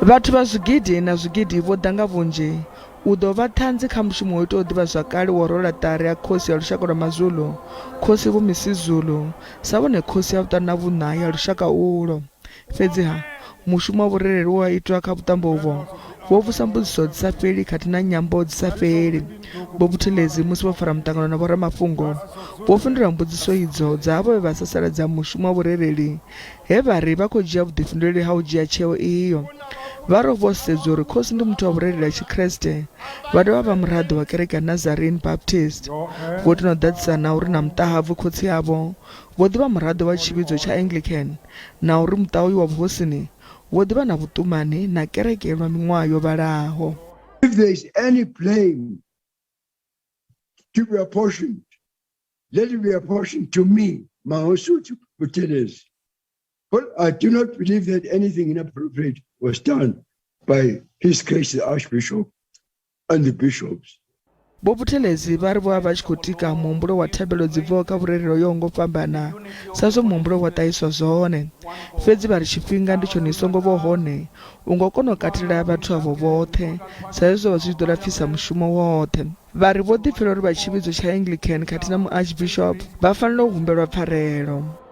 Vhathu vha zwigidi na zwigidi vho ḓa nga vhunzhi u ḓo vha ṱhanzi kha mushumo wo ita u ḓivha zwakale wa rwela tari ya khosi ya lushaka lwa maZulu, khosi vho Misizulu, sa vhone khosi ya vhuṱanu na vhuṋa ya lushaka ulo. Fhedziha mushumo wa vhurereli wa itwa kha vhuṱambo uvho wo vusa mbudziso dzi sa fheli khathihi na nyambo dzi sa fheli. Vho Buthelezi musi vho fara muṱangano na vho Mafhungo vho fhindula mbudziso idzo dza havho vha sasaladza mushumo wa vhurereli he vha ri vha khou dzhia vhuḓifhinduleli ha u dzhia tsheo iyo. Vha ri vho sedza uri khosi ndi muthu wa vhurereli ha Tshikriste, vha dovha vha muraḓo wa kereke ya Nazarene Baptist. Vho tou ḓadzisa na uri na muṱa havho khotsi yavho vho ḓivha muraḓo wa tshivhidzo tsha Anglican na uri muṱa uyu wa vhuhosini wo ḓivha na vhuṱumani na kereke lwa miṅwaha yo vhalaho. If there is any blame to be apportioned, let it be apportioned to me, Mangosuthu Buthelezi. But I do not believe that anything inappropriate was done by His Grace the Archbishop and the bishops. Vho Buthelezi vha ri vho vha tshi khou tika muhumbulo wa thabelo dzi bvaho kha vhurereli yo ngo fhambana sa zwo muhumbulo wa ṱahiswa zwone. Fhedzi vha ri tshifhinga ndi tshone i songo vho hone u ngo kona u katela vhathu avho vhoṱhe sa izwo zwi ḓo lapfisa mushumo woṱhe. Vha ri vho ḓipfela uri vha tshivhidzo tsha Anglican khathihi na mu Archbishop vha fanela u humbelwa pfarelo.